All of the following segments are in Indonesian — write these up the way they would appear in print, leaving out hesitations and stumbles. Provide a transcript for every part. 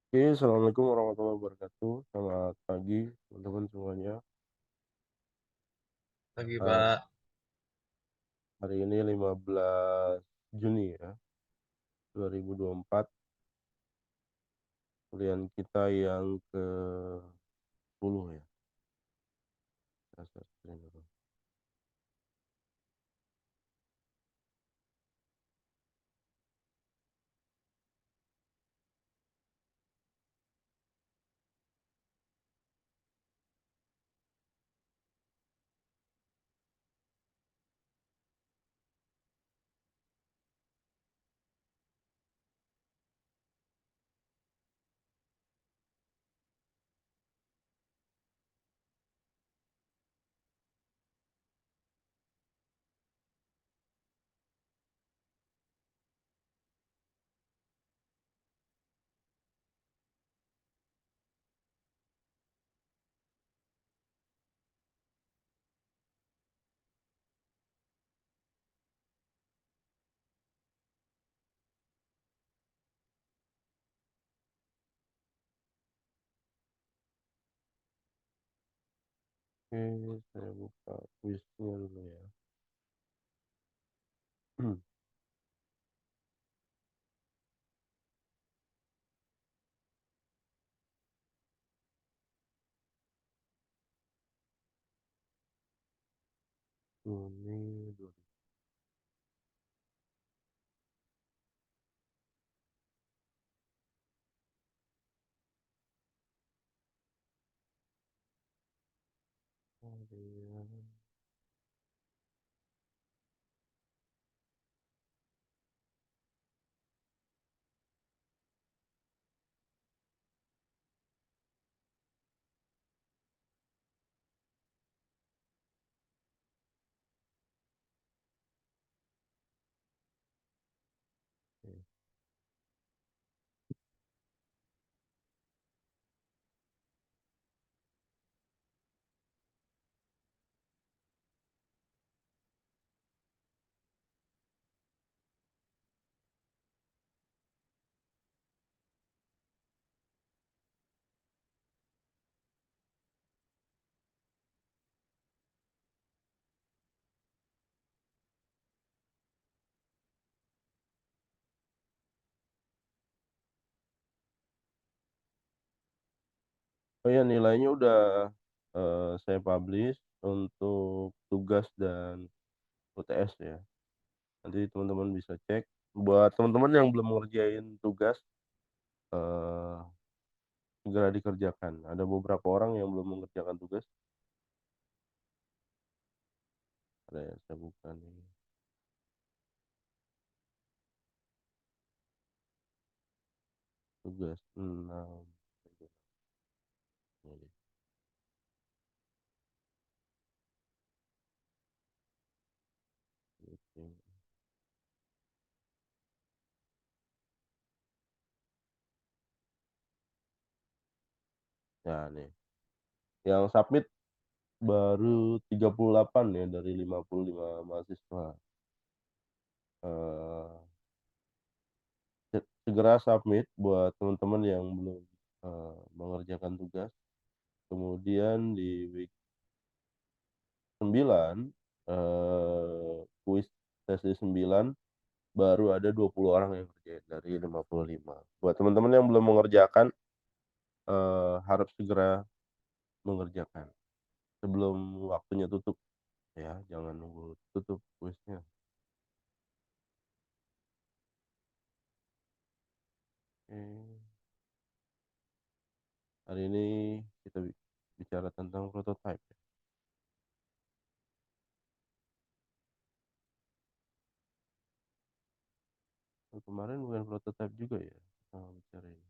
Oke, assalamualaikum warahmatullahi wabarakatuh. Selamat pagi, teman-teman semuanya. Pagi, Eh, Pak. Hari ini 15 Juni ya, 2024. Kuliah kita yang ke-10 ya. Dasar screen dulu. Oke, saya buka kuisnya dulu ya. Juni 2000. Oh ya, nilainya udah saya publish untuk tugas dan UTS ya. Nanti teman-teman bisa cek. Buat teman-teman yang belum ngerjain tugas, eh, segera dikerjakan. Ada beberapa orang yang belum mengerjakan tugas. Ada yang saya buka nih. Tugas 6. Nah, nih. Yang submit baru 38 ya dari 55 mahasiswa. Eh, Segera submit buat teman-teman yang belum mengerjakan tugas. Kemudian di week 9, kuis sesi 9 baru ada 20 orang yang kerjain dari 55. Buat teman-teman yang belum mengerjakan, harap segera mengerjakan sebelum waktunya tutup ya, jangan nunggu tutup kuisnya. Oke. Hari ini kita bicara tentang prototype ya. Oh, kemarin bukan prototype juga ya kita bicara ini.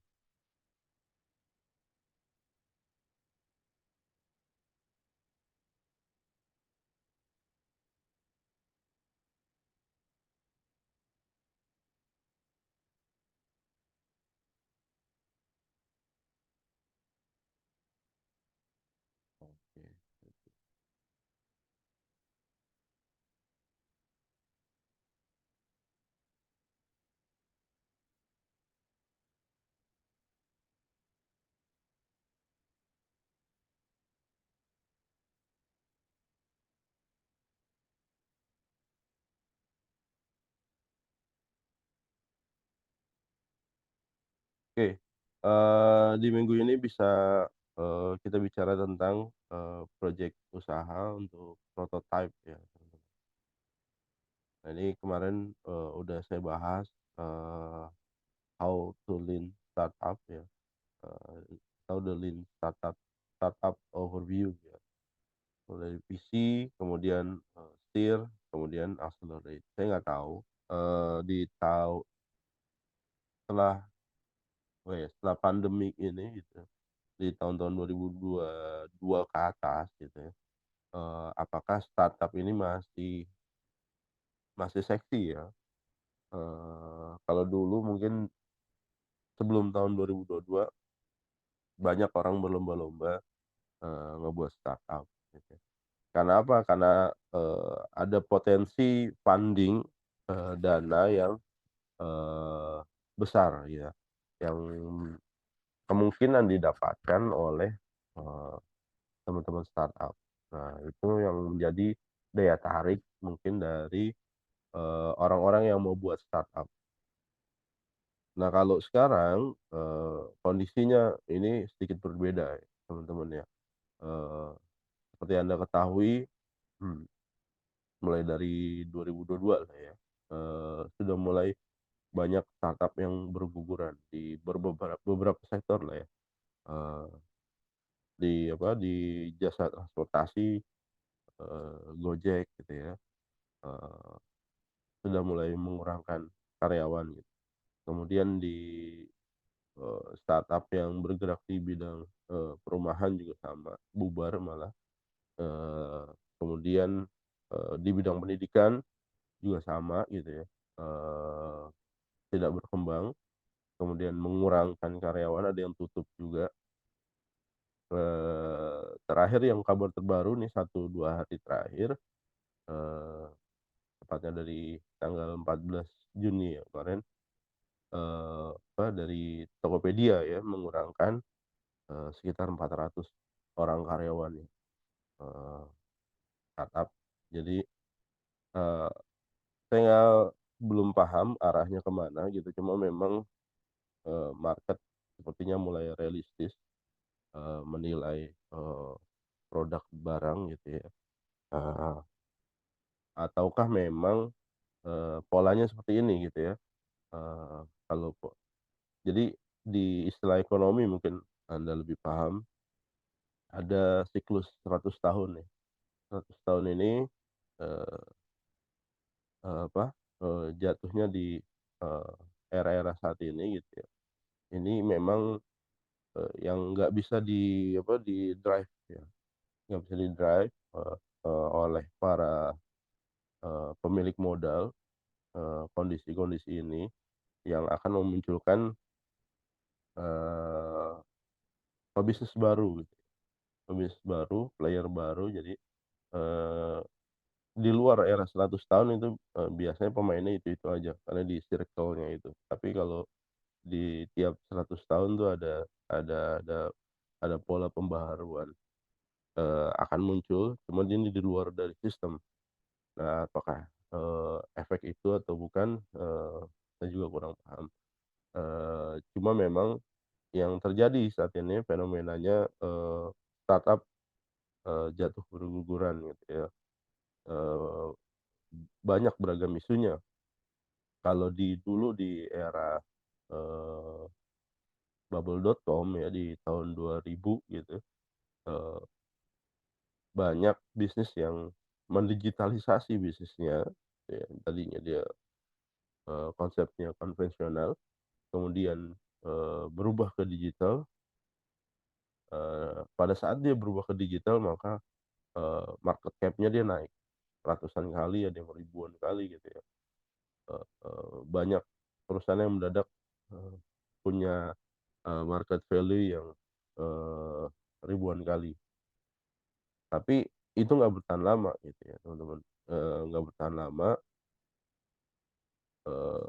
Oke. Oke, di minggu ini bisa, kita bicara tentang, project usaha untuk prototype ya. Nah ini kemarin, udah saya bahas, eee, how to lean startup ya, how the lean startup overview ya. Mulai visi, kemudian, steer, kemudian accelerate. Saya nggak tahu, di setelah setelah pandemi ini gitu, di tahun-tahun 2022 ke atas gitu ya, apakah startup ini masih masih seksi ya? Kalau dulu mungkin sebelum tahun 2022 banyak orang berlomba-lomba, ngebuat startup gitu ya. Karena apa? Karena, ada potensi funding, dana yang, eee, besar ya, yang kemungkinan didapatkan oleh, eee, teman-teman startup. Nah itu yang menjadi daya tarik mungkin dari, orang-orang yang mau buat startup. Nah kalau sekarang, kondisinya ini sedikit berbeda ya teman-teman ya, eee, seperti Anda ketahui, mmm, mulai dari 2022 lah ya, sudah mulai banyak startup yang berguguran di beberapa sektor lah ya, eee, di jasa transportasi, Gojek gitu ya, eee, sudah mulai mengurangkan karyawan gitu. Kemudian di, startup yang bergerak di bidang, perumahan juga sama, bubar malah, eee, kemudian, di bidang pendidikan juga sama gitu ya, eee, tidak berkembang, kemudian mengurangkan karyawan, ada yang tutup juga. Terakhir yang kabar terbaru nih 1, 2 hari terakhir, eee, tepatnya dari tanggal 14 Juni ya kemarin, dari Tokopedia ya mengurangkan, sekitar 400 orang karyawannya, eee, startup. Jadi, eee, saya belum paham arahnya ke mana gitu, cuma memang, market sepertinya mulai realistis, menilai, produk barang gitu ya, eee, ataukah memang, polanya seperti ini gitu ya, kalau jadi di istilah ekonomi mungkin Anda lebih paham, ada siklus 100 tahun ya. 100 tahun ini, eee apa, jatuhnya di, eee, era-era saat ini gitu ya. Ini memang, yang nggak bisa di-drive ya, nggak bisa di-drive, oleh para, pemilik modal, kondisi-kondisi ini yang akan memunculkan, eee, pebisnis baru gitu, pebisnis baru, player baru. Jadi, eee, di luar era 100 tahun itu, biasanya pemainnya itu-itu aja karena di circle-nya itu. Tapi kalau di tiap 100 tahun tuh ada ada pola pembaharuan, akan muncul, cuman ini di luar dari sistem. Nah apakah, efek itu atau bukan, saya juga kurang paham. Cuma memang yang terjadi saat ini fenomenanya, startup, jatuh berguguran gitu ya, eee, banyak beragam isunya. Kalau dulu di era, eee, bubble.com ya di tahun 2000 gitu, eee, banyak bisnis yang mendigitalisasi bisnisnya, ya tadinya dia, konsepnya konvensional, kemudian, berubah ke digital, pada saat dia berubah ke digital maka, market cap-nya dia naik ratusan kali, ada yang ribuan kali gitu ya, banyak perusahaan yang mendadak, eee, punya, market value yang, eee, ribuan kali. Tapi itu nggak bertahan lama gitu ya teman-teman, nggak bertahan lama, eee,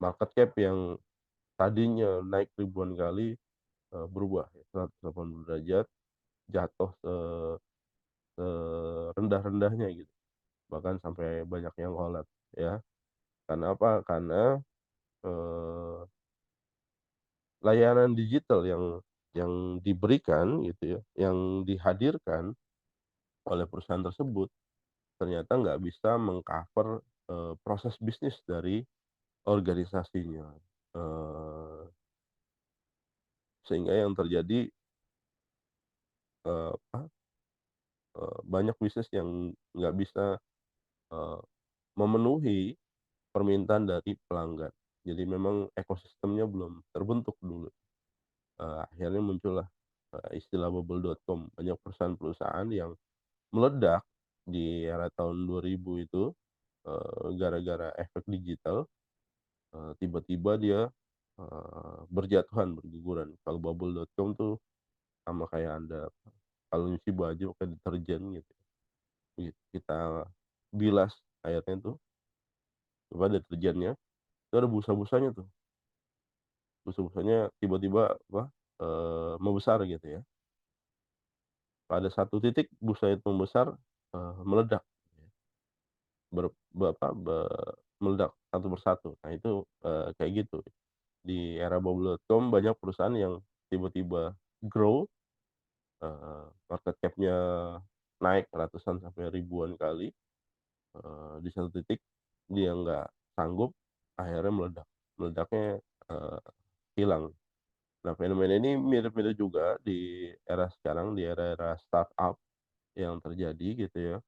market cap yang tadinya naik ribuan kali, berubah ya 180 derajat, jatuh serendah-rendahnya gitu, bahkan sampai banyak yang kolaps ya. Karena apa? Karena, eee, layanan digital yang diberikan gitu ya, yang dihadirkan oleh perusahaan tersebut ternyata nggak bisa meng-cover, proses bisnis dari organisasinya. Eee, Sehingga yang terjadi, apa, banyak bisnis yang nggak bisa, eee, memenuhi permintaan dari pelanggan. Jadi memang ekosistemnya belum terbentuk dulu. Akhirnya muncullah, istilah bubble.com. Banyak perusahaan-perusahaan yang meledak di era tahun 2000 itu, gara-gara efek digital, tiba-tiba dia, berjatuhan, berguguran. Kalau bubble.com tuh sama kayak Anda kalau nyuci baju pakai deterjen gitu, kita bilas airnya tuh, apa, deterjennya, itu ada busa-busanya tuh, busa-busanya tiba-tiba apa, membesar gitu ya. Pada satu titik busa itu membesar, meledak, ber be apa, meledak satu persatu. Nah itu, kayak gitu. Di era bubble.com banyak perusahaan yang tiba-tiba grow, market cap-nya naik ratusan sampai ribuan kali, di satu titik dia nggak sanggup, akhirnya meledak. Meledaknya, eee, hilang. Nah fenomena ini mirip-mirip juga di era sekarang, di era-era startup yang terjadi gitu ya.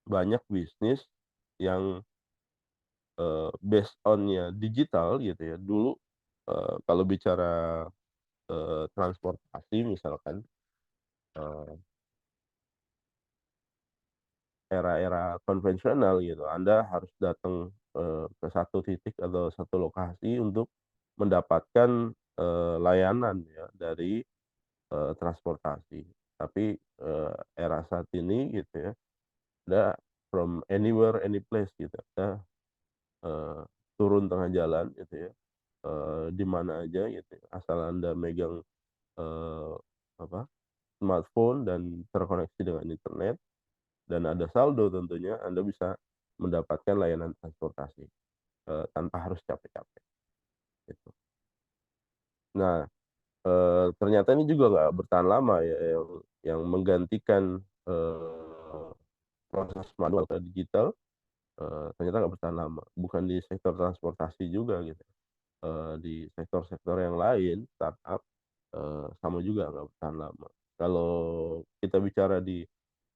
Banyak bisnis yang, based on-nya digital gitu ya. Dulu, kalau bicara, transportasi misalkan, eee, era-era konvensional gitu, Anda harus datang, ke satu titik atau satu lokasi untuk mendapatkan, layanan ya dari, transportasi. Tapi, era saat ini gitu ya, Anda from anywhere, any place gitu, Anda, eee, turun tengah jalan gitu ya, di mana aja gitu ya, asal Anda megang, eee, apa, smartphone dan terkoneksi dengan internet dan ada saldo tentunya, Anda bisa mendapatkan layanan transportasi, tanpa harus capek-capek, gitu. Nah, ternyata ini juga nggak bertahan lama ya, yang menggantikan, proses manual ke digital, ternyata nggak bertahan lama. Bukan di sektor transportasi juga gitu, di sektor-sektor yang lain, startup, sama juga nggak bertahan lama. Kalau kita bicara di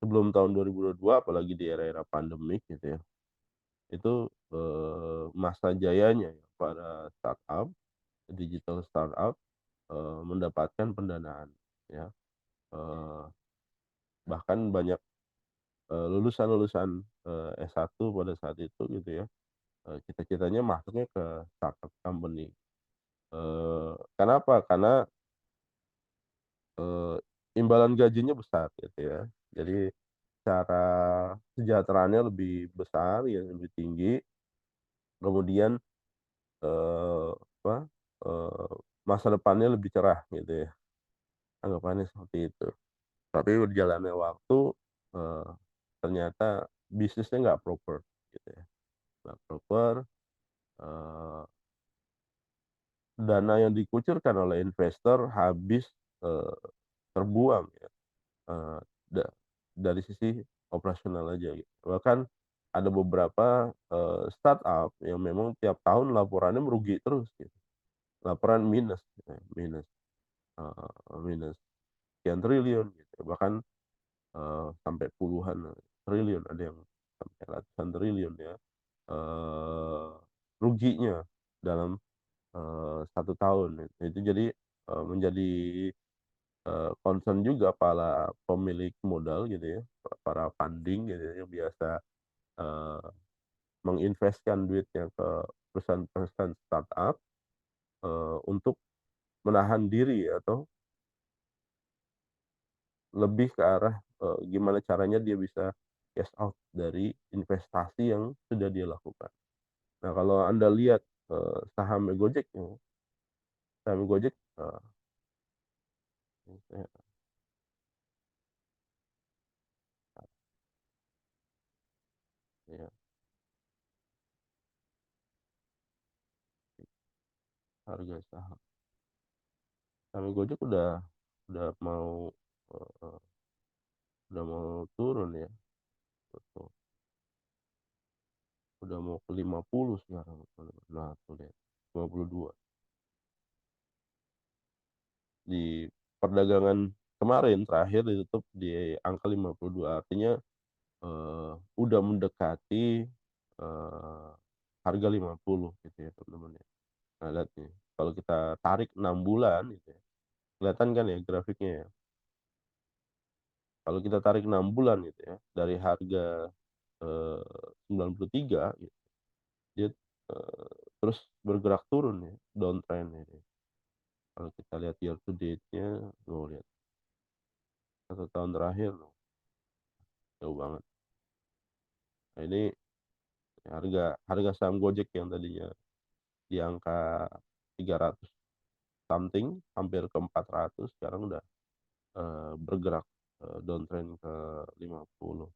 sebelum tahun 2022 apalagi di era-era pandemik gitu ya, itu, masa jayanya ya para startup, digital startup, mendapatkan pendanaan ya, eee, bahkan banyak, lulusan-lulusan, S1 pada saat itu gitu ya, cita-citanya masuknya ke startup company. Kenapa? Karena, eee, imbalan gajinya besar gitu ya. Jadi secara sejahteraannya lebih besar ya, lebih tinggi, kemudian, apa, eee, masa depannya lebih cerah gitu ya, anggapannya seperti itu. Tapi berjalannya waktu, eee, ternyata bisnisnya nggak proper gitu ya, nggak proper, eee, dana yang dikucurkan oleh investor habis, eee, terbuang ya, eee, da dari sisi operasional aja gitu. Bahkan ada beberapa, startup yang memang tiap tahun laporannya merugi terus gitu, laporan minus gitu ya, minus sekian triliun gitu, bahkan, sampai puluhan triliun, ada yang sampai ratusan triliun ya, eee, ruginya dalam, 1 tahun. Itu jadi, menjadi, concern juga para pemilik modal gitu ya, para funding gitu ya, yang biasa, eee, menginvestkan duitnya ke perusahaan-perusahaan startup, untuk menahan diri atau lebih ke arah, gimana caranya dia bisa cash out dari investasi yang sudah dia lakukan. Nah, kalau Anda lihat, sahamnya Gojek ya, saham Gojek, saya ya harga saham. Kami Gojek udah mau, eee, udah mau turun ya, betul, udah mau ke 50 sekarang. Nah tuh lihat, 52 di perdagangan kemarin terakhir ditutup di angka 52, artinya, udah mendekati, harga 50 gitu ya teman-teman ya. Nah lihat nih, kalau kita tarik 6 bulan gitu ya, kelihatan kan ya grafiknya ya. Kalau kita tarik 6 bulan gitu ya, dari harga, 93 gitu, dia, terus bergerak turun ya, downtrend ini. Kalau kita lihat year to date-nya, tuh lihat 1 tahun terakhir loh, jauh banget. Nah ini harga harga saham Gojek yang tadinya di angka 300 something, hampir ke 400, sekarang udah, bergerak, downtrend ke 50.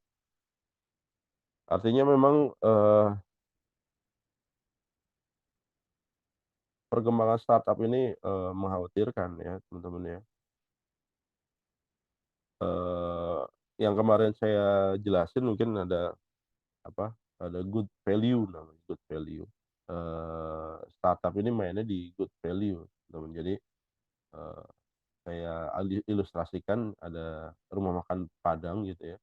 Artinya memang, perkembangan startup ini, mengkhawatirkan ya teman-teman ya. Eee, yang kemarin saya jelasin mungkin ada apa, ada good value namanya, good value. Startup ini mainnya di good value teman. Jadi, eee, saya ilustrasikan ada rumah makan Padang gitu ya,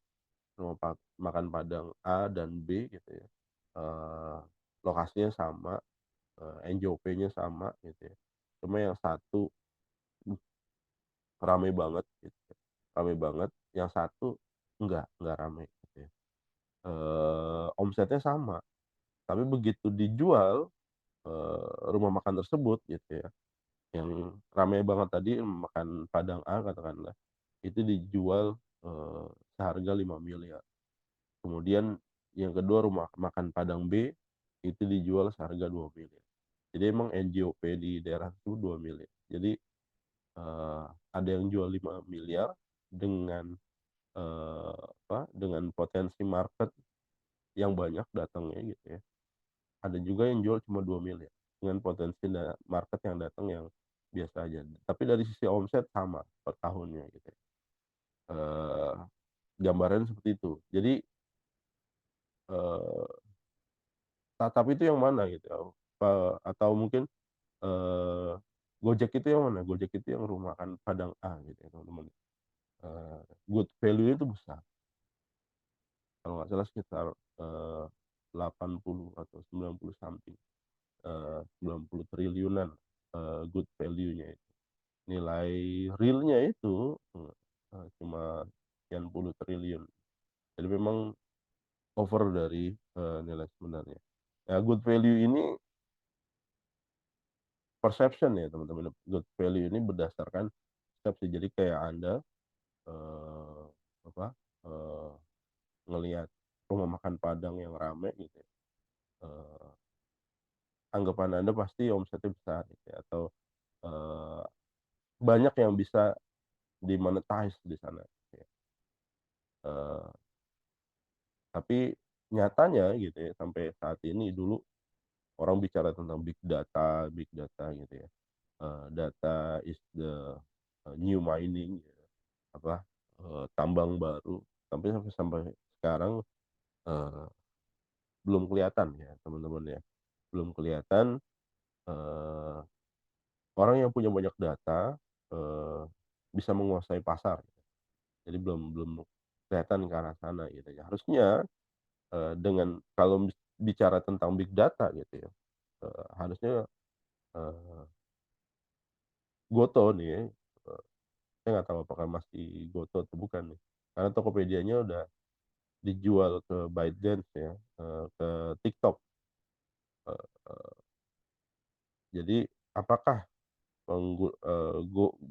rumah makan Padang A dan B gitu ya, eee, lokasinya sama, NJOP-nya sama gitu ya. Cuma yang satu rame banget gitu ya, rame banget, yang satu enggak rame gitu ya. Omsetnya sama, tapi begitu dijual, rumah makan tersebut gitu ya, yang rame banget tadi makan Padang A katakanlah, itu dijual, seharga 5 miliar. Kemudian yang kedua rumah makan Padang B, itu dijual seharga 2 miliar. Jadi emang NJOP di daerah itu 2 miliar. Jadi, ada yang jual 5 miliar dengan, dengan potensi market yang banyak datangnya gitu ya. Ada juga yang jual cuma 2 miliar dengan potensi market yang datang yang biasa aja. Tapi dari sisi omset sama per tahunnya gitu ya. Eee, Gambarannya seperti itu. Jadi, eee, startup itu yang mana gitu ya, atau mungkin, eee, Gojek itu yang mana? Gojek itu yang rumah makan Padang A gitu ya teman-teman. Good value itu besar, kalau nggak salah sekitar, 80 atau 90 something, 90 triliunan, good value-nya itu. Nilai realnya itu, cuma sekian puluh triliun. Jadi memang over dari, nilai sebenarnya. Nah, good value ini perception ya teman-teman. Good value ini berdasarkan persepsi. Jadi kayak Anda, eee, apa, eee, ngelihat rumah makan Padang yang rame gitu ya, eee, anggapan Anda pasti omsetnya besar gitu ya, atau, eee, banyak yang bisa di-monetize di sana gitu ya. Eee, tapi nyatanya gitu ya, sampai saat ini dulu orang bicara tentang big data gitu ya, data is the, new mining gitu, apa, tambang baru, tapi sampai sampai sekarang, eee, belum kelihatan ya teman-teman ya, belum kelihatan, eee, orang yang punya banyak data, eee, bisa menguasai pasar. Jadi belum belum kelihatan ke arah sana gitu ya. Harusnya, dengan kalau bicara tentang big data gitu ya, harusnya, eee, Goto nih ya, saya nggak tahu apakah masih Goto atau bukan nih, karena Tokopedia-nya udah dijual ke ByteDance ya, ke TikTok, eee, jadi apakah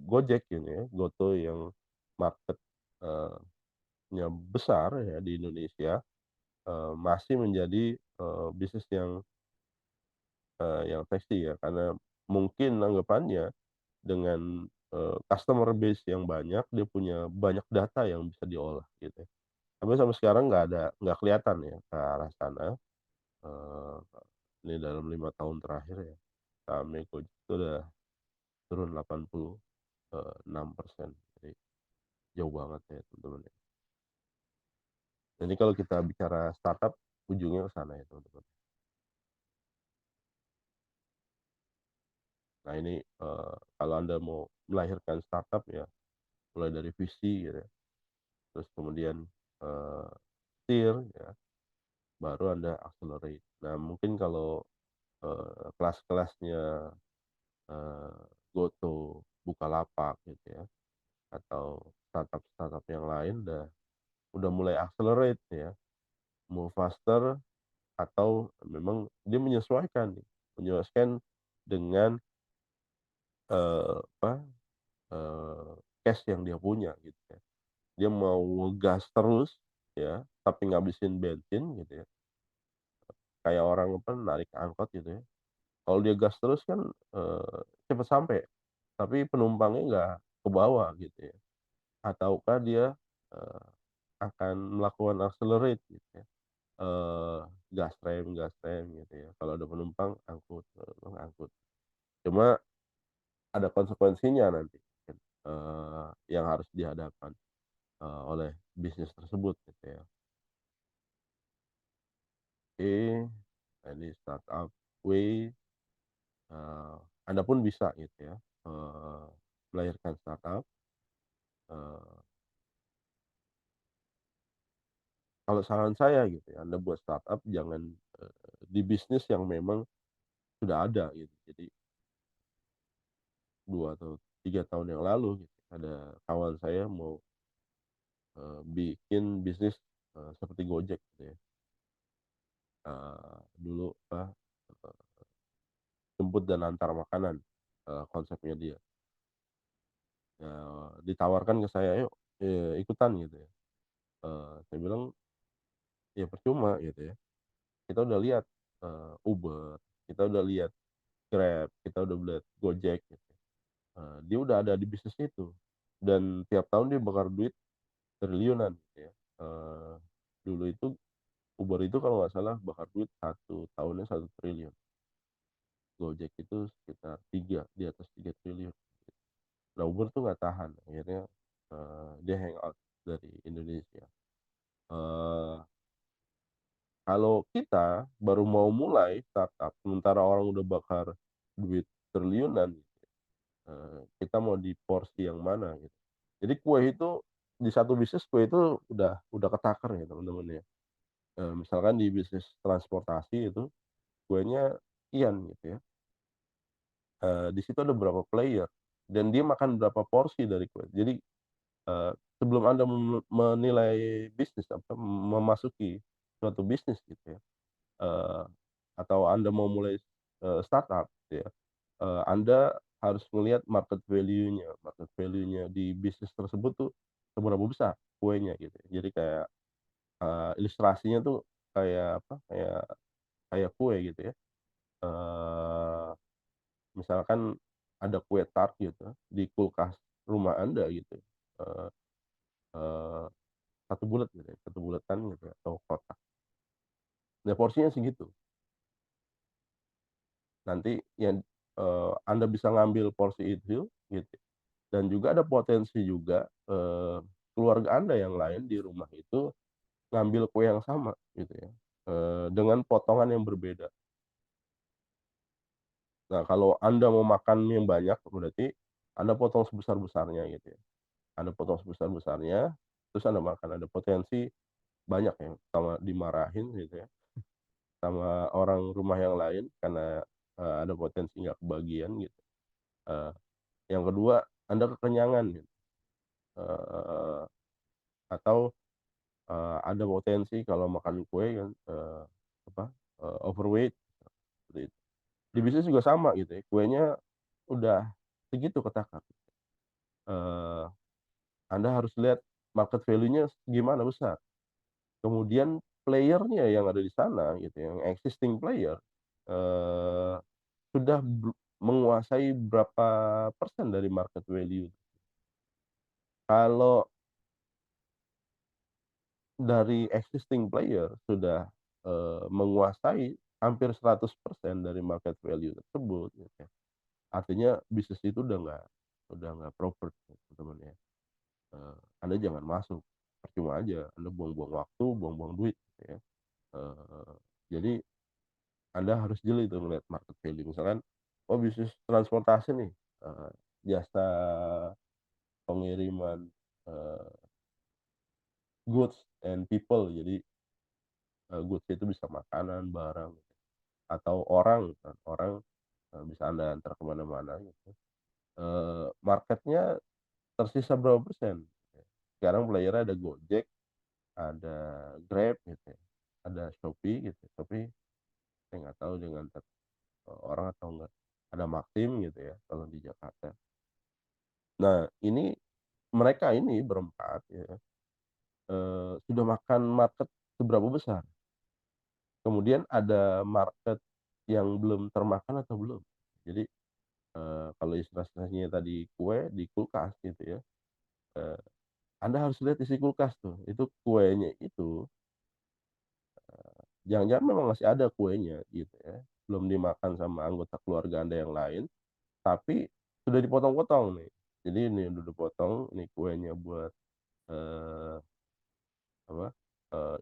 Gojek ini ya, Goto yang market, nya besar ya di Indonesia, masih menjadi, bisnis yang seksi ya, karena mungkin anggapannya dengan, customer base yang banyak, dia punya banyak data yang bisa diolah gitu ya. Tapi sampai sekarang nggak kelihatan ya ke arah sana, eee, ini dalam 5 tahun terakhir ya, saham Gojek itu udah turun 80. 6%. Jadi jauh banget ya teman-teman ya. Jadi kalau kita bicara startup, ujungnya ke sana ya teman-teman. Nah ini, kalau Anda mau melahirkan startup ya, mulai dari visi gitu ya, terus kemudian, eee, steer ya, baru Anda accelerate. Nah mungkin kalau, kelas-kelasnya, eee, Goto, Bukalapak gitu ya, atau startup-startup yang lain udah mulai accelerate ya, move faster, atau memang dia menyesuaikan nih, menyesuaikan dengan, apa, eee, cash yang dia punya gitu ya. Dia mau ngegas terus ya, tapi ngabisin bensin gitu ya, kayak orang apa, narik angkot gitu ya. Kalau dia gas terus kan, cepet sampai, tapi penumpangnya nggak kebawa gitu ya. Ataukah dia, eee, akan melakukan accelerate gitu ya, gas rem gitu ya, kalau ada penumpang angkut, angkut. Cuma ada konsekuensinya nanti, yang harus dihadapkan, oleh bisnis tersebut gitu ya. Oke, nah ini startup way, eee, Anda pun bisa gitu ya, eee, melahirkan startup, eee, kalau saran saya gitu ya, Anda buat startup jangan, di bisnis yang memang sudah ada gitu. Jadi 2 atau 3 tahun yang lalu gitu, ada kawan saya mau, bikin bisnis, seperti Gojek gitu ya, dulu apa, jemput dan antar makanan, konsepnya dia. Ditawarkan ke saya, "Ayo, ikutan," gitu ya. Saya bilang, "Ya percuma," gitu ya. Kita udah lihat, Uber, kita udah lihat Grab, kita udah lihat Gojek gitu, dia udah ada di bisnis itu, dan tiap tahun dia bakar duit triliunan gitu ya. Eee, Dulu itu Uber itu kalau nggak salah bakar duit satu tahunnya 1 triliun, Gojek itu sekitar 3, di atas 3 triliun. Nah Uber tuh nggak tahan, akhirnya, dia hangout dari Indonesia. Eee, Kalau kita baru mau mulai startup, sementara orang udah bakar duit triliunan, kita mau di porsi yang mana gitu. Jadi kue itu di satu bisnis kue itu udah ketakar ya teman-teman ya. Misalkan di bisnis transportasi itu kuenya sekian gitu ya, di situ ada berapa player dan dia makan berapa porsi dari kue. Jadi, sebelum Anda menilai bisnis apa, memasuki suatu bisnis gitu ya, eee, atau Anda mau mulai, startup gitu ya, Anda harus melihat market value-nya di bisnis tersebut tuh seberapa besar kuenya gitu ya. Jadi kayak, ilustrasinya tuh kayak apa, kayak kayak kue gitu ya, eee, misalkan ada kue tart gitu di kulkas rumah Anda gitu, eee eee, 1 bulet gitu ya, 1 buletan gitu ya atau kotak. Nah porsinya segitu. Nanti yang, Anda bisa ngambil porsi itu gitu, dan juga ada potensi juga, keluarga Anda yang lain di rumah itu ngambil kue yang sama gitu ya, dengan potongan yang berbeda. Nah kalau Anda mau makan yang banyak berarti Anda potong sebesar-besarnya gitu ya. Anda potong sebesar-besarnya, terus Anda makan, ada potensi banyak yang sama dimarahin gitu ya, sama orang rumah yang lain karena, ada potensi nggak kebagian gitu. Eee, yang kedua, Anda kekenyangan gitu, eee, atau, ada potensi kalau makan kue kan, apa, overweight seperti itu. Di bisnis juga sama gitu ya, kuenya udah segitu ketakar, eee, Anda harus lihat market value-nya gimana besar. Kemudian player-nya yang ada di sana gitu, yang existing player, eee, sudah menguasai berapa persen dari market value. Kalau dari existing player sudah, menguasai hampir 100% dari market value tersebut gitu ya, artinya bisnis itu udah udah nggak proper teman-teman ya. Anda jangan masuk, percuma aja Anda buang-buang waktu, buang-buang duit gitu ya. Eee, jadi Anda harus jeli tuh melihat market value, misalkan, oh bisnis transportasi nih, jasa pengiriman, eee, goods and people, jadi, goods itu bisa makanan, barang, atau orang kan, orang, bisa Anda antar ke mana-mana gitu, marketnya tersisa berapa persen. Sekarang player ada Gojek, ada Grab gitu ya, ada Shopee gitu. Shopee saya nggak tahu dengan orang atau enggak. Ada Maxim gitu ya kalau di Jakarta. Nah ini mereka ini berempat ya, sudah makan market seberapa besar. Kemudian ada market yang belum termakan atau belum. Jadi, kalau ilustrasinya tadi kue di kulkas gitu ya, eee, Anda harus lihat isi kulkas tuh, itu kuenya itu jangan-jangan memang masih ada kuenya gitu ya, belum dimakan sama anggota keluarga Anda yang lain, tapi sudah dipotong-potong nih. Jadi ini udah dipotong, ini kuenya buat, eee, apa,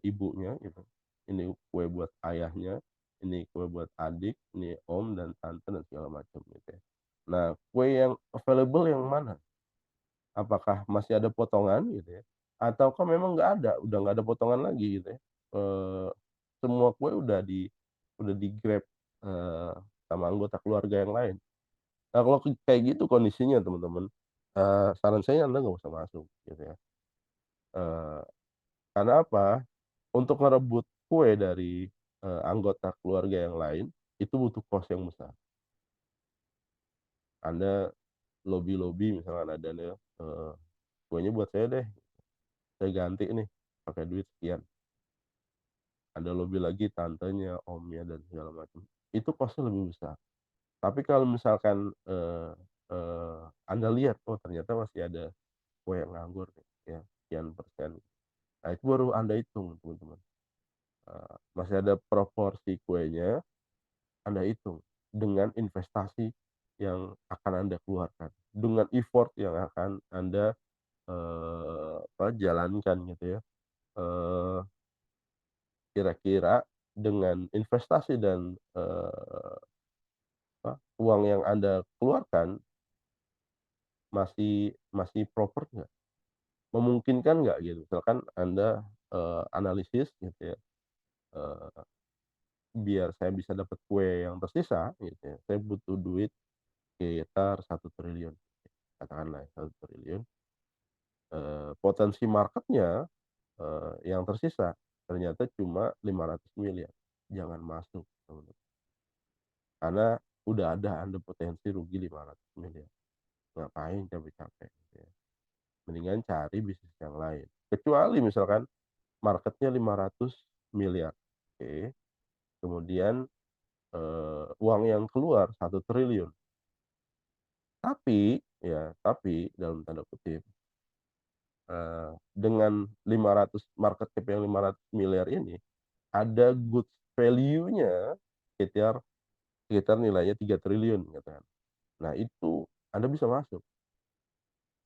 ibunya gitu, ini kue buat ayahnya, ini kue buat adik, ini om dan tante dan segala macam gitu ya. Nah, kue yang available yang mana? Apakah masih ada potongan gitu ya, ataukah memang nggak ada, udah nggak ada potongan lagi gitu ya, semua kue udah di-grab, eee, sama anggota keluarga yang lain. Nah, kalau kayak gitu kondisinya teman-teman, saran saya Anda nggak usah masuk gitu ya, eee, karena apa, untuk ngerebut kue dari, anggota keluarga yang lain, itu butuh cost yang besar. Anda lobi-lobi misalkan ada nih, "Kuenya buat saya deh, saya ganti nih pakai duit sekian." Ada lobi lagi tantenya, omnya, dan segala macam. Itu cost-nya lebih besar. Tapi kalau misalkan, Anda lihat, oh ternyata masih ada kue yang nganggur nih ya, sekian persen. Nah itu baru Anda hitung teman-teman, masih ada proporsi kuenya, Anda hitung dengan investasi yang akan Anda keluarkan, dengan effort yang akan Anda, jalankan gitu ya. Eee, Kira-kira dengan investasi dan, uang yang Anda keluarkan masih masih proper nggak? Memungkinkan nggak gitu? Misalkan Anda, analisis gitu ya, eee, biar saya bisa dapat kue yang tersisa gitu ya, saya butuh duit sekitar 1 triliun, katakanlah ya 1 triliun, potensi marketnya, yang tersisa ternyata cuma 500 miliar. Jangan masuk teman-teman, karena udah ada Anda potensi rugi 500 miliar. Ngapain capek-capek gitu ya. Mendingan cari bisnis yang lain. Kecuali misalkan marketnya 500 miliar, oke, kemudian, uang yang keluar 1 triliun, tapi dalam tanda kutip, dengan 500 market cap yang 500 miliar ini, ada goods value-nya sekitar sekitar nilainya 3 triliun katakan. Nah itu Anda bisa masuk.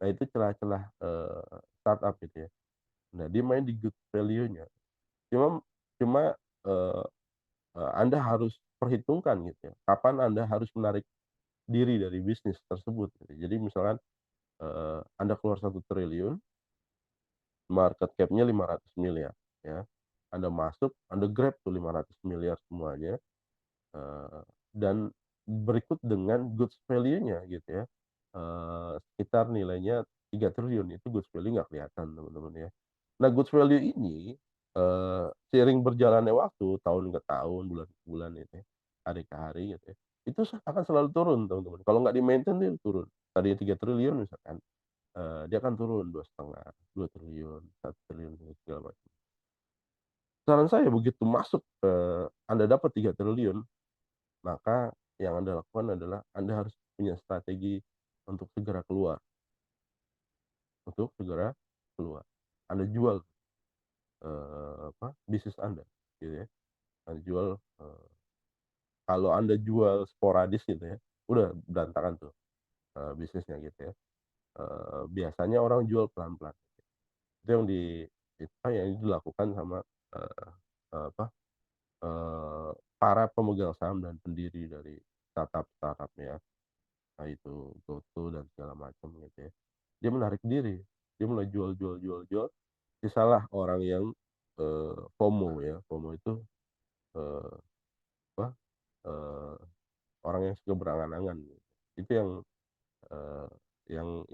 Nah itu celah-celah, startup gitu ya. Nah dia main di good value-nya. Cuma cuma, eee Anda harus perhitungkan gitu ya, kapan Anda harus menarik diri dari bisnis tersebut gitu. Jadi misalkan, Anda keluar 1 triliun, market cap-nya 500 miliar ya. Anda masuk, Anda grab tuh 500 miliar semuanya, eee, dan berikut dengan goods value-nya gitu ya, sekitar nilainya 3 triliun, itu goods value nggak kelihatan teman-teman ya. Nah goods value ini, seiring berjalannya waktu, tahun ke tahun, bulan ke bulan gitu ya, hari ke hari gitu ya, itu akan selalu turun teman-teman, kalau nggak di-maintain dia turun. Tadinya 3 triliun misalkan, dia akan turun 2,5, 2 triliun, 1 triliun, segala macam. Saran saya begitu masuk, Anda dapat 3 triliun, maka yang Anda lakukan adalah Anda harus punya strategi untuk segera keluar, untuk segera keluar. Anda jual, bisnis Anda gitu ya. Anda jual, kalau Anda jual sporadis gitu ya, udah berantakan tuh, bisnisnya gitu ya. biasanya orang jual pelan-pelan. Itu yang dilakukan sama, eee, apa, para pemegang saham dan pendiri dari startup-startup ya, entah itu GoTo dan segala macam gitu ya. Dia menarik diri, dia mulai jual jual jual jual, sisalah orang yang, FOMO ya, FOMO itu, eee, apa, eee, orang yang suka berangan-angan gitu. Itu eee,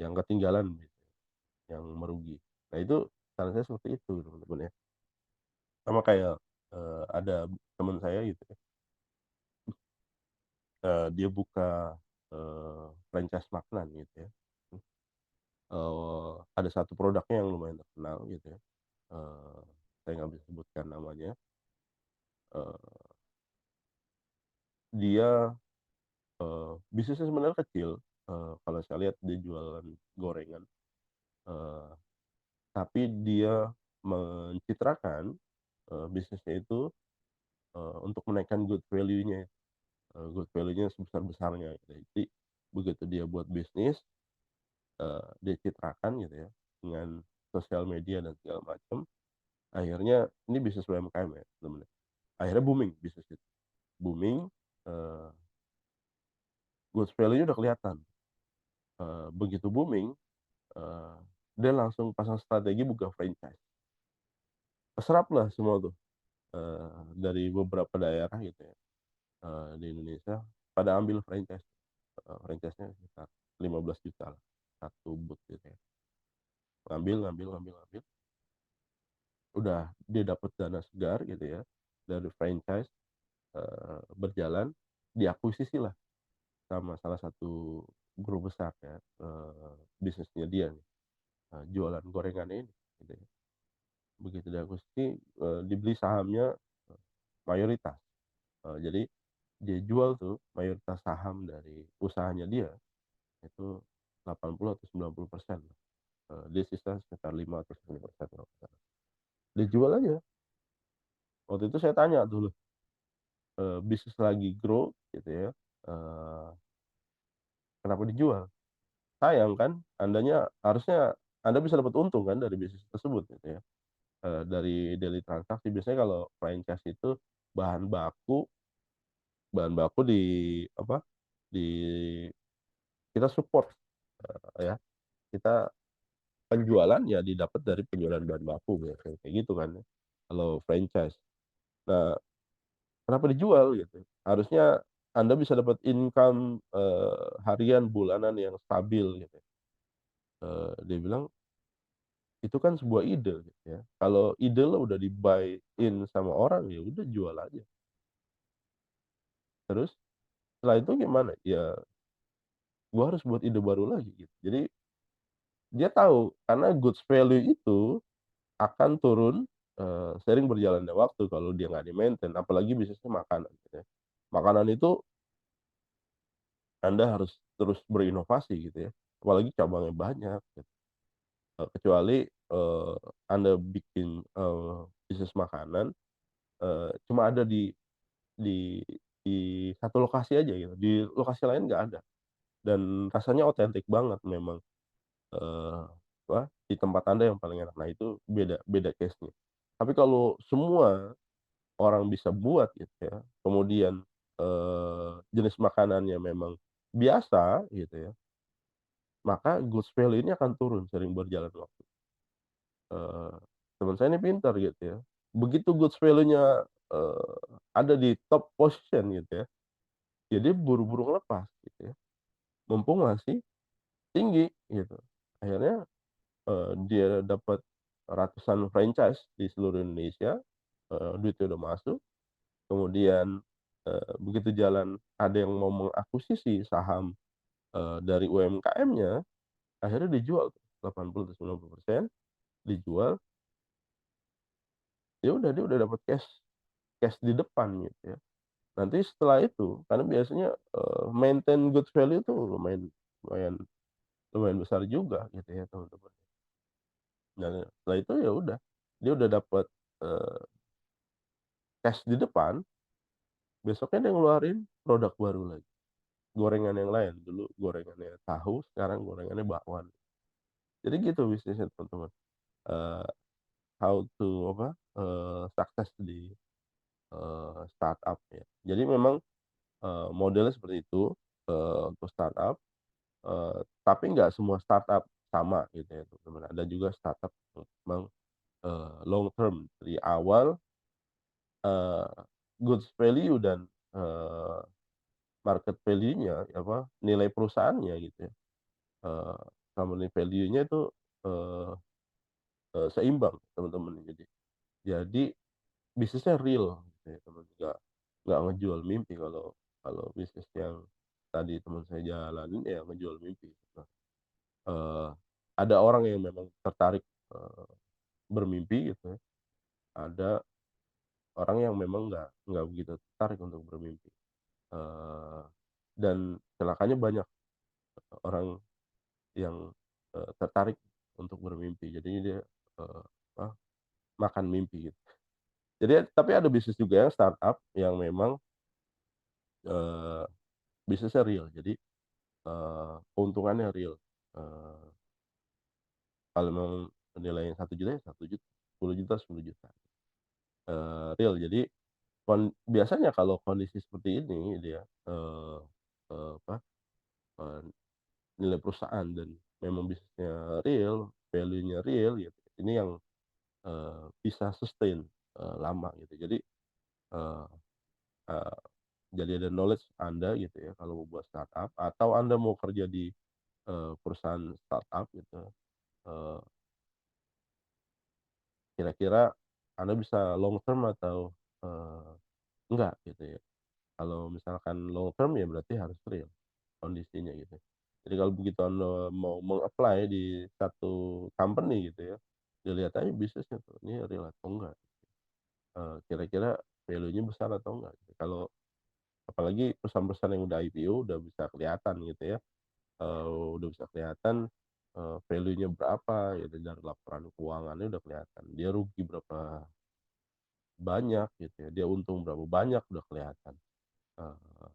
yang ketinggalan gitu, yang merugi. Nah itu saran saya seperti itu teman-teman ya. Sama kayak, ada teman saya gitu ya, dia buka, franchise makanan gitu ya, ada satu produknya yang lumayan terkenal gitu ya, eee, saya nggak bisa sebutkan namanya, eee, dia, bisnisnya sebenarnya kecil, kalau saya lihat dia jualan gorengan, eee, tapi dia mencitrakan, bisnisnya itu, untuk menaikkan good value-nya, good value-nya sebesar-besarnya gitu ya. Jadi begitu dia buat bisnis, dia citrakan gitu ya, dengan sosial media dan segala macam, akhirnya ini bisnis UMKM ya temen-temen, akhirnya booming bisnis itu, booming, eee, goods value-nya udah kelihatan, begitu booming, eee, dia langsung pasang strategi buka franchise. Keseraplah semua tuh, dari beberapa daerah gitu ya, di Indonesia pada ambil franchise, franchise-nya sekitar 15 juta lah, 1 booth gitu ya. Ngambil ngambil ngambil ngambil, udah dia dapat dana segar gitu ya, dari franchise, berjalan, diakuisisilah sama salah satu grup besar ya, bisnisnya dia nih, jualan gorengannya ini, gitu ya. Begitu diakuisisi, dibeli sahamnya, eee, mayoritas, jadi dia jual tuh mayoritas saham dari usahanya dia, itu 80 atau 90%, dia sisa sekitar 5 atau 10% kalau nggak salah. Dia jual aja. Waktu itu saya tanya dulu, bisnis lagi grow gitu ya, eee, kenapa dijual? Sayang kan, harusnya Anda bisa dapat untung kan dari bisnis tersebut gitu ya, dari daily transaksi. Biasanya kalau franchise itu bahan baku bahan baku di apa, di kita support, ya, kita penjualan ya didapat dari penjualan bahan baku biasanya kayak gitu kan ya, kalau franchise. Nah, kenapa dijual gitu? Harusnya Anda bisa dapat income, harian, bulanan yang stabil gitu, dia bilang, "Itu kan sebuah ide," gitu ya. "Kalau ide lo udah di-buy in sama orang, ya udah jual aja. Terus setelah itu gimana? Ya gua harus buat ide baru lagi," gitu. Jadi dia tahu karena goods value itu akan turun, seiring berjalannya waktu kalau dia nggak di-maintain, apalagi bisnisnya makanan gitu ya. Makanan itu Anda harus terus berinovasi gitu ya, apalagi cabangnya banyak gitu, kecuali, Anda bikin, bisnis makanan, cuma ada di di satu lokasi aja gitu, di lokasi lain nggak ada, dan rasanya otentik banget memang, eee, di tempat Anda yang paling enak. Nah itu beda beda case-nya. Tapi kalau semua orang bisa buat gitu ya, kemudian, jenis makanannya memang biasa gitu ya, maka goods value ini akan turun sering berjalan waktu. Eee, Teman saya ini pintar gitu ya, begitu goods value-nya, ada di top position gitu ya, jadi buru-buru ngelepas gitu ya, mumpung masih tinggi gitu. Akhirnya, dia dapat ratusan franchise di seluruh Indonesia, duitnya udah masuk, kemudian, begitu jalan ada yang mau mengakuisisi saham, dari UMKM-nya, akhirnya dijual tuh 80 atau 90% dijual, ya udah dia udah dapat cash cash di depan gitu ya. Nanti setelah itu karena biasanya, maintain good value tuh lumayan lumayan besar juga gitu ya teman-teman. Nah, setelah itu ya udah, dia udah dapat, eee, cash di depan, besoknya dia ngeluarin produk baru lagi, gorengan yang lain. Dulu gorengannya tahu, sekarang gorengannya bakwan. Jadi gitu bisnisnya teman-teman, eee, how to apa, sukses di, startup ya. Jadi memang, modelnya seperti itu, untuk startup, tapi nggak semua startup sama gitu ya teman-teman. Ada juga startup yang memang, long term dari awal, eee, goods value dan, market value-nya apa, nilai perusahaannya gitu ya, eee, company value-nya itu, eee seimbang teman-teman. Jadi bisnisnya real gitu ya teman, nggak ngejual mimpi. Kalau kalau bisnis yang tadi teman saya jalanin ya ngejual mimpi. Nah, eee, ada orang yang memang tertarik, bermimpi gitu ya, ada orang yang memang nggak begitu tertarik untuk bermimpi, eee, dan celakanya banyak orang yang, tertarik untuk bermimpi. Jadi dia, apa, makan mimpi gitu. Jadi tapi ada bisnis juga yang startup yang memang, eee, bisnisnya real. Jadi, keuntungannya real. Eee, kalau memang nilainya 1 juta ya 1 juta, 10 juta 10 juta, real. Jadi biasanya kalau kondisi seperti ini dia, apa, eee, nilai perusahaan dan memang bisnisnya real, value-nya real gitu, ini yang, bisa sustain, lama gitu. Jadi, eee eee, jadi ada knowledge Anda gitu ya kalau mau buat startup atau Anda mau kerja di, perusahaan startup gitu, eee, kira-kira Anda bisa long term atau, enggak gitu ya. Kalau misalkan long term ya berarti harus real kondisinya gitu. Jadi kalau begitu Anda mau meng-apply di satu company gitu ya, dilihat aja bisnisnya tuh, ini real atau enggak, kira-kira value-nya besar atau enggak gitu. Kalau apalagi perusahaan-perusahaan yang udah IPO udah bisa kelihatan gitu ya, udah bisa kelihatan, value-nya berapa gitu, dari laporan keuangannya udah kelihatan. Dia rugi berapa banyak gitu ya, dia untung berapa banyak udah kelihatan. Eee,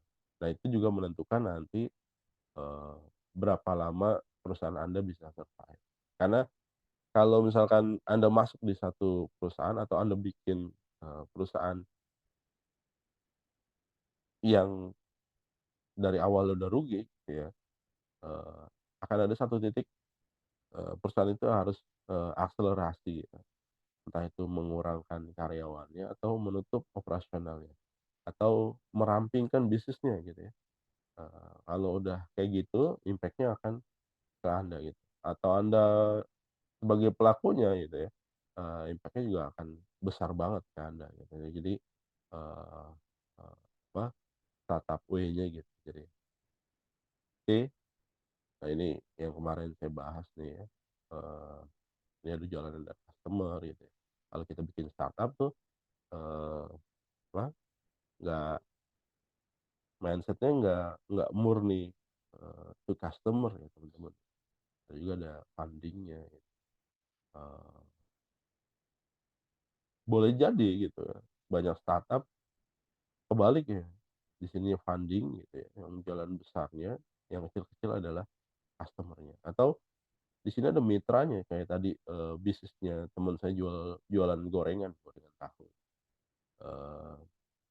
nah itu juga menentukan nanti, eee, berapa lama perusahaan Anda bisa survive. Karena kalau misalkan Anda masuk di satu perusahaan atau Anda bikin, perusahaan yang dari awal udah rugi gitu ya, eee, akan ada satu titik, perusahaan itu harus, akselerasi gitu. Entah itu mengurangkan karyawannya atau menutup operasionalnya, atau merampingkan bisnisnya gitu ya. Kalau udah kayak gitu impact-nya akan ke Anda gitu, atau Anda sebagai pelakunya gitu ya, impact-nya juga akan besar banget ke Anda gitu ya. Jadi, eee eee, apa, startup way-nya gitu. Jadi oke, nah ini yang kemarin saya bahas nih ya, eee, ini ada jualan ada customer gitu ya. Kalau kita bikin startup tuh, eee, apa, nggak mindset-nya nggak murni, to customer ya teman-teman. Ada juga ada funding-nya gitu, eee, boleh jadi gitu ya, banyak startup kebalik ya, di sini funding gitu ya, yang jalan besarnya, yang kecil-kecil adalah customer-nya. Atau di sini ada mitranya kayak tadi, bisnisnya teman saya jualan gorengan, gorengan tahu, eee,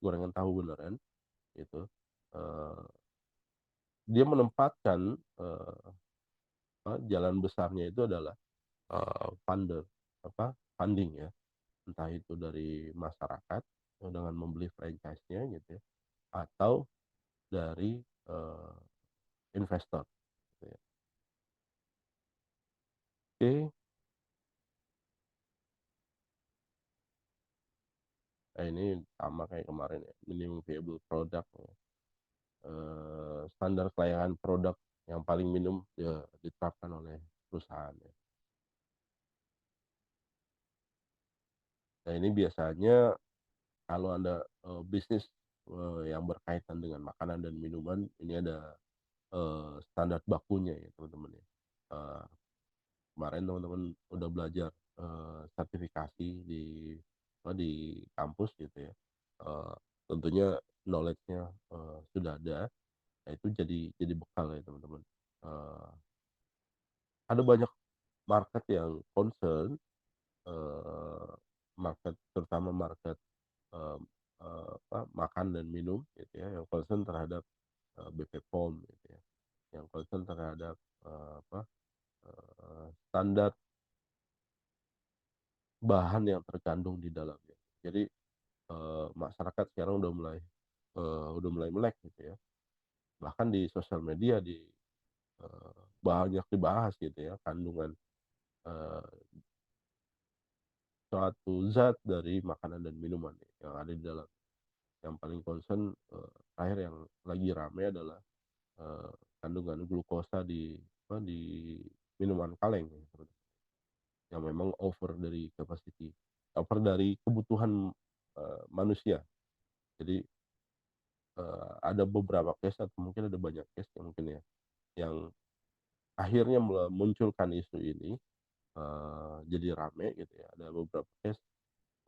gorengan tahu beneran gitu, eee, dia menempatkan, apa, jalan besarnya itu adalah, funder, apa, funding ya, entah itu dari masyarakat, dengan membeli franchise-nya gitu ya, atau dari, investor gitu ya. Oke, nah ini sama kayak kemarin ya, minimum viable product ya, standar kelayakan produk yang paling minimum ya diterapkan oleh perusahaan ya. Nah ini biasanya kalau Anda, bisnis, yang berkaitan dengan makanan dan minuman, ini ada, standar bakunya ya teman-teman ya. Eee, kemarin teman-teman udah belajar, sertifikasi di kampus gitu ya, tentunya knowledge-nya, sudah ada. Nah itu jadi bekal ya teman-teman. Ada banyak market yang concern, eee, market terutama market, eee makan dan minum gitu ya, yang concern terhadap, BP POM gitu ya, yang concern terhadap, standar bahan yang terkandung di dalamnya. Jadi, masyarakat sekarang udah mulai melek gitu ya, bahkan di sosial media banyak dibahas gitu ya kandungan, eee, suatu zat dari makanan dan minuman yang ada di dalam. Yang paling concern, terakhir yang lagi rame adalah, eee, kandungan glukosa di minuman kaleng ya, yang memang over dari capacity, over dari kebutuhan, manusia. Jadi, ada beberapa case atau mungkin ada banyak case ya mungkin ya, yang akhirnya memunculkan isu ini, jadi rame gitu ya. Ada beberapa case,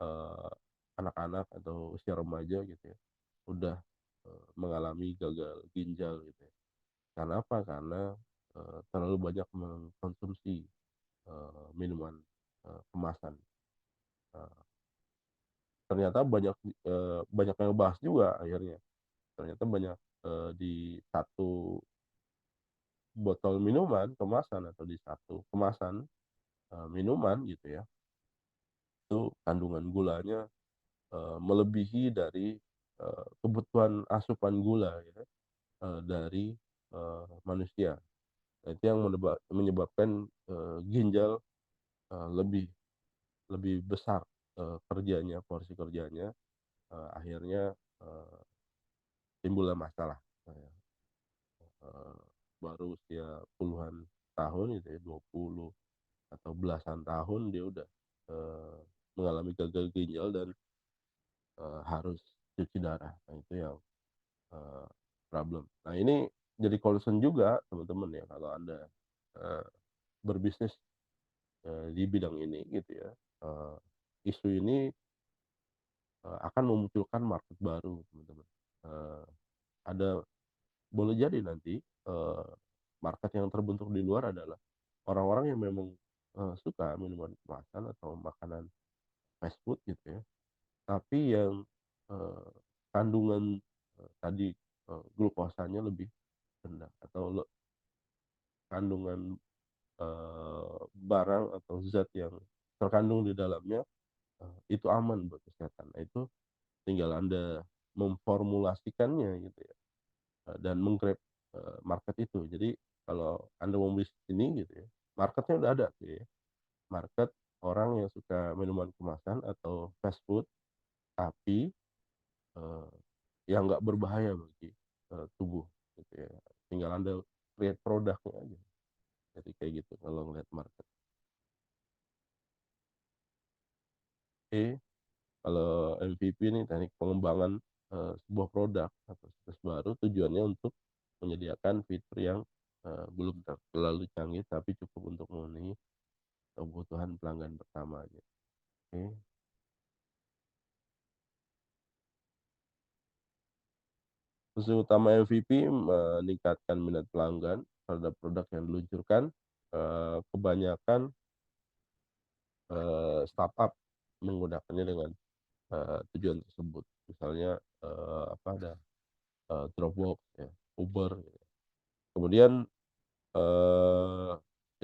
eee, anak-anak atau usia remaja gitu ya, udah, mengalami gagal ginjal gitu ya. Karena apa? Karena, terlalu banyak mengkonsumsi, minuman, kemasan. Eee, Ternyata banyak yang bahas juga akhirnya. Ternyata banyak, di satu botol minuman kemasan atau di satu kemasan, minuman gitu ya, itu kandungan gulanya, melebihi dari, kebutuhan asupan gula ya, dari, manusia. Nah itu yang menyebabkan, ginjal, lebih lebih besar, kerjanya, porsi kerjanya, akhirnya, eee, timbullah masalah, eee, baru usia puluhan tahun gitu ya, 20 atau belasan tahun dia udah, eee, mengalami gagal ginjal dan, harus cuci darah. Nah itu yang, eee, problem. Nah ini jadi concern juga teman-teman ya kalau Anda, eee, berbisnis, di bidang ini gitu ya, eee, isu ini, akan memunculkan market baru teman-teman. Ada boleh jadi nanti, market yang terbentuk di luar adalah orang-orang yang memang, suka minuman kemasan atau makanan fast food gitu ya, tapi yang, eee, kandungan, tadi, glukosanya lebih rendah atau kandungan, barang atau zat yang terkandung di dalamnya, itu aman buat kesehatan. Nah itu tinggal Anda memformulasikannya gitu ya, dan meng-grab, market itu. Jadi kalau Anda mau bisnis ini gitu ya, marketnya udah ada gitu ya, market orang yang suka minuman kemasan atau fast food, tapi, eee, yang nggak berbahaya bagi, tubuh gitu ya. Tinggal Anda create produknya aja. Jadi kayak gitu kalau ngelihat market. Oke, kalau MVP nih teknik pengembangan, sebuah produk atau situs baru tujuannya untuk menyediakan fitur yang, belum terlalu canggih tapi cukup untuk memenuhi kebutuhan pelanggan pertamanya. Oke. Fungsi utama MVP meningkatkan minat pelanggan terhadap produk yang diluncurkan, kebanyakan, startup menggunakannya dengan, tujuan tersebut. Misalnya, apa ada, Dropbox ya, Uber gitu. Kemudian, eee,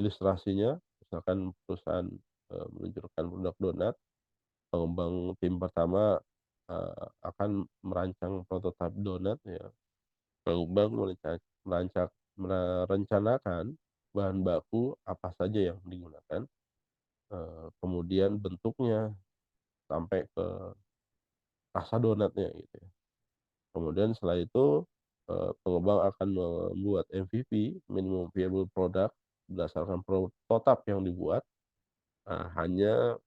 ilustrasinya misalkan perusahaan, meluncurkan produk donat, pengembang tim pertama, akan merancang prototipe donat ya. Pengembang merencanakan bahan baku apa saja yang digunakan, kemudian bentuknya, sampai ke rasa donatnya gitu ya. Kemudian setelah itu, pengembang akan membuat MVP, minimum viable product, berdasarkan prototipe yang dibuat, hanya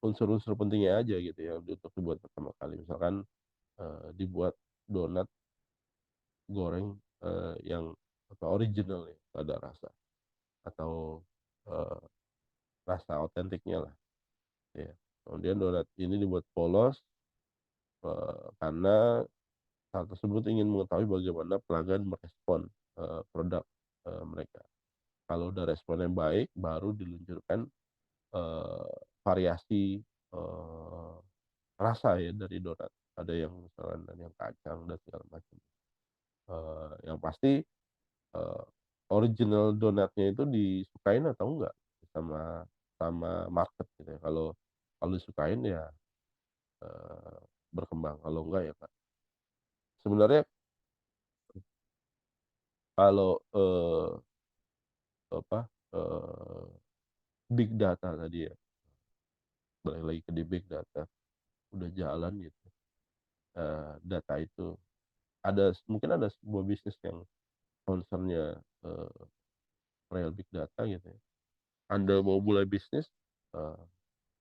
unsur-unsur pentingnya aja gitu ya untuk dibuat pertama kali. Misalkan, dibuat donat goreng, yang original ya, ada rasa atau, eee, rasa otentiknya lah, ya. Kemudian donat ini dibuat polos, karena hal tersebut ingin mengetahui bagaimana pelanggan merespon, produk, mereka. Kalau udah responnya baik, baru diluncurkan, variasi, rasa ya dari donat. Ada yang misalkan ada yang kacang dan segala macam. Yang pasti, eee, original donatnya itu disukain atau enggak sama sama market gitu ya. Kalau kalau disukain ya, eee, berkembang, kalau enggak ya enggak. Sebenarnya kalau, apa, big data tadi ya, balik lagi ke di big data, udah jalan gitu, data itu mungkin ada sebuah bisnis yang concern-nya, real big data gitu ya. Anda mau mulai bisnis, eee,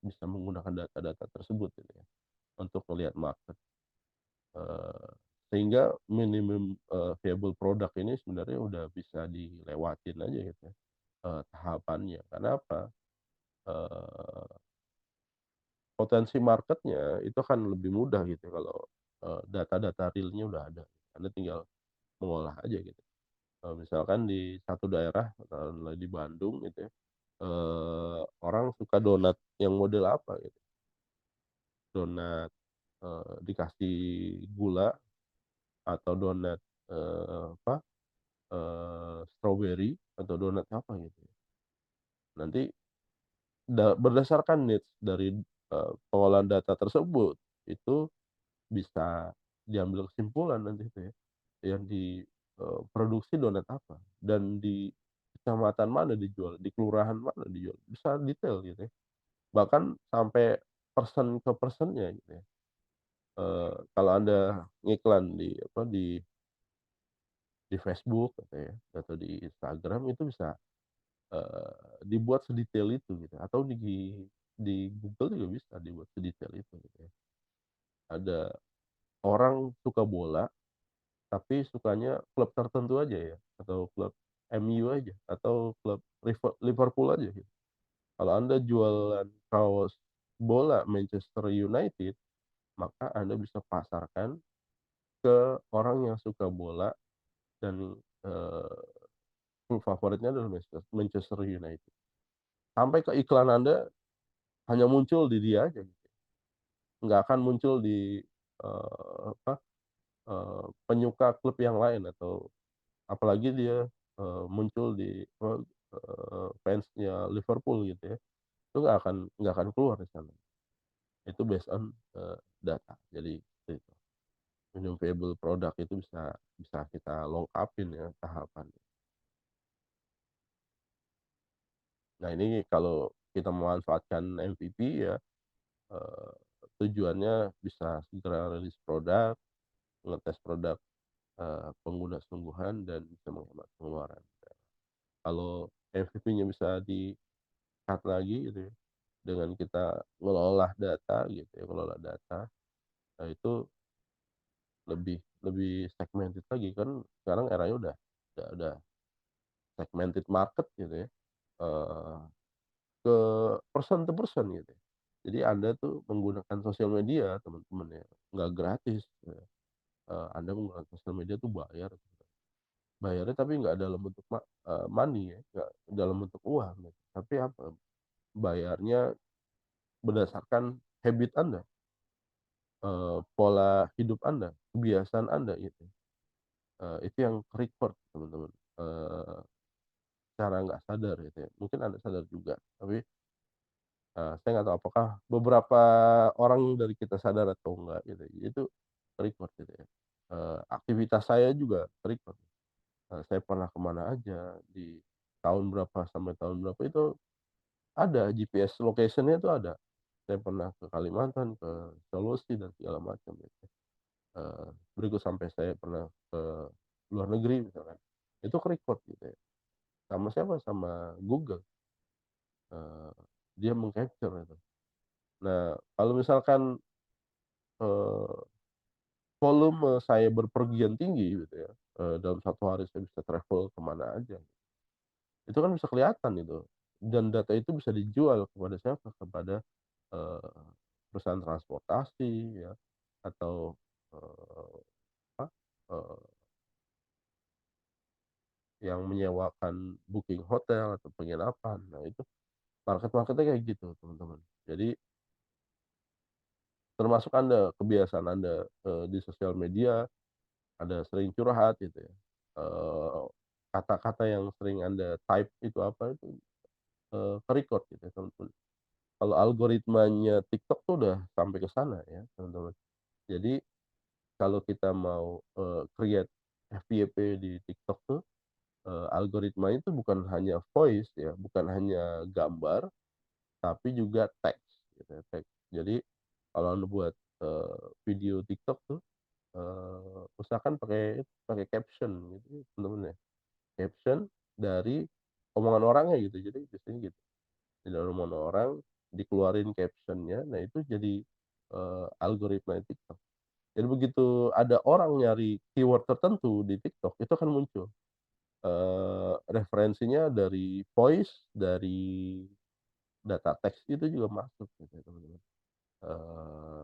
bisa menggunakan data-data tersebut gitu ya, untuk melihat market, eee, sehingga minimum, viable product ini sebenarnya udah bisa dilewatin aja gitu ya, tahapannya. Karena apa, eee, potensi marketnya itu akan lebih mudah gitu kalau, data-data realnya udah ada. Anda tinggal mengolah aja gitu. Misalkan di satu daerah, di Bandung gitu ya, orang suka donat yang model apa gitu, donat, dikasih gula atau donat, apa, stroberi atau donat apa gitu ya. Nanti berdasarkan needs dari, pengolahan data tersebut, itu bisa diambil kesimpulan nanti itu ya, yang produksi donat apa dan di kecamatan mana dijual, di kelurahan mana dijual, bisa detail gitu ya. Bahkan sampai person ke personnya gitu ya. Kalau Anda ngiklan di apa, di Facebook gitu ya, atau di Instagram itu bisa, dibuat sedetail itu gitu, atau di Google juga bisa dibuat sedetail itu gitu ya. Ada orang suka bola, tapi sukanya klub tertentu aja ya, atau klub MU aja, atau klub Liverpool aja gitu. Kalau Anda jualan kaos bola Manchester United, maka Anda bisa pasarkan ke orang yang suka bola dan, klub favoritnya adalah Manchester United. Sampai ke iklan Anda hanya muncul di dia aja gitu, nggak akan muncul di, apa, penyuka klub yang lain atau apalagi dia, muncul di apa, fansnya Liverpool gitu ya, itu nggak akan keluar di sana. Itu based on, data. Jadi seperti itu. Minimum viable product itu bisa bisa kita lengkapin ya tahapannya. Nah ini kalau kita memanfaatkan MVP ya, eee, tujuannya bisa segera rilis produk, ngetes produk, pengguna sungguhan dan bisa menghemat pengeluaran. Kalau MVP-nya bisa di-cut lagi gitu ya, dengan kita ngelola data gitu ya, ngelola data, nah itu lebih lebih segmented lagi kan sekarang eranya udah segmented market gitu ya, eee, ke person to person gitu ya. Jadi Anda tuh menggunakan sosial media teman-teman ya, nggak gratis ya, Anda menggunakan sosial media tuh bayar gitu. Bayarnya tapi nggak dalam bentuk money ya, nggak dalam bentuk uang gitu, tapi apa, bayarnya berdasarkan habit Anda, pola hidup Anda, kebiasaan Anda gitu, itu yang ke-record teman-teman, secara nggak sadar gitu ya. Mungkin Anda sadar juga, tapi, saya nggak tahu apakah beberapa orang dari kita sadar atau enggak gitu, itu ke-record gitu ya. Aktivitas saya juga ke-record, saya pernah ke mana aja, di tahun berapa sampai tahun berapa itu ada GPS location-nya itu ada. Saya pernah ke Kalimantan, ke Sulawesi dan segala macam gitu. Berikut sampai saya pernah ke luar negeri misalkan, itu ke-record gitu ya. Sama siapa, sama Google, eee, dia meng-capture itu. Nah, kalau misalkan, eee, volume saya berpergian tinggi gitu ya, dalam satu hari saya bisa travel ke mana aja, itu kan bisa kelihatan itu, dan data itu bisa dijual kepada siapa, kepada, eee, perusahaan transportasi ya, atau, eee, apa, eee yang menyewakan booking hotel atau penginapan. Nah itu market-market-nya kayak gitu teman-teman. Jadi termasuk Anda, kebiasaan Anda, di sosial media, Anda sering curhat gitu ya, eee, kata-kata yang sering Anda type itu apa itu, ke-record gitu ya teman-teman. Kalau algoritmanya TikTok tuh udah sampai ke sana ya teman-teman. Jadi kalau kita mau, create FYP di TikTok tuh, algoritmanya itu bukan hanya voice ya, bukan hanya gambar, tapi juga teks gitu ya, teks. Jadi kalau Anda buat, video TikTok tuh, usahakan pakai caption gitu temen-temen ya, caption dari omongan orangnya gitu. Jadi biasanya gitu, dari omongan orang dikeluarin caption-nya, nah itu jadi, algoritma TikTok. Jadi begitu ada orang nyari keyword tertentu di TikTok, itu akan muncul, referensinya dari voice, dari data teks itu juga masuk gitu ya teman-teman. Eee,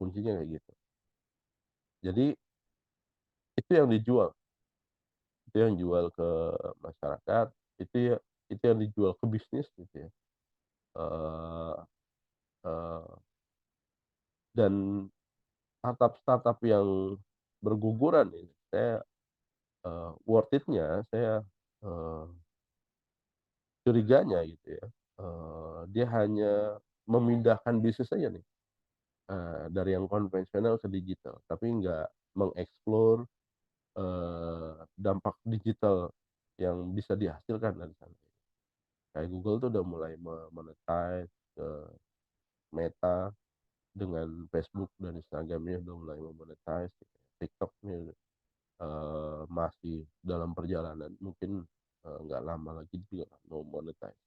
kuncinya kayak gitu. Jadi itu yang dijual, itu yang jual ke masyarakat, itu ya itu yang dijual ke bisnis gitu ya. Eee eee, dan startup-startup yang berguguran ini, saya, worth it-nya saya, eee, curiganya gitu ya, dia hanya memindahkan bisnis saja nih, dari yang konvensional ke digital, tapi nggak mengeksplor dampak digital yang bisa dihasilkan dari sana. Kayak Google tuh udah mulai monetize, Meta dengan Facebook dan Instagram-nya udah mulai monetize gitu. TikTok nih, masih dalam perjalanan, mungkin, nggak lama lagi juga mau monetize.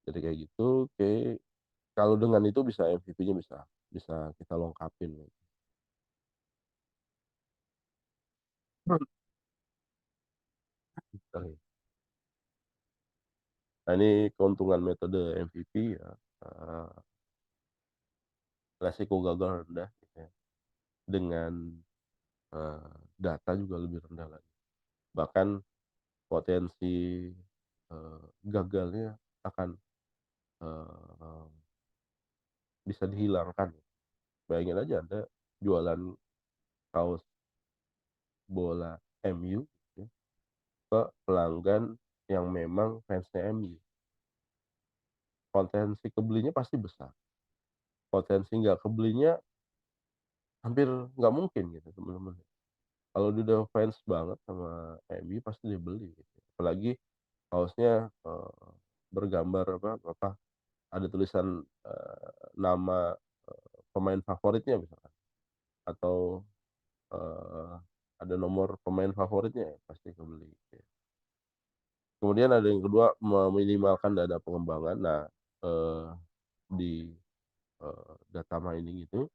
Jadi kayak gitu, oke, kalau dengan itu bisa MVP-nya bisa bisa kita lengkapin gitu. Nah ini keuntungan metode MVP ya, eee, resiko gagal rendah gitu ya, dengan, data juga lebih rendah lagi. Bahkan potensi, gagalnya akan, eee, bisa dihilangkan. Bayangin aja Anda jualan kaos bola MU ya, ke pelanggan yang memang fansnya MU. Potensi kebelinya pasti besar, potensi nggak kebelinya hampir nggak mungkin gitu teman-teman. Kalau dia udah fans banget sama MU pasti dia beli gitu. Apalagi kaosnya, bergambar apa, ada tulisan, nama, pemain favoritnya misalkan atau, eee, ada nomor pemain favoritnya ya pasti kebeli gitu ya. Kemudian ada yang kedua meminimalkan dana pengembangan. Nah, eee, di, data mining itu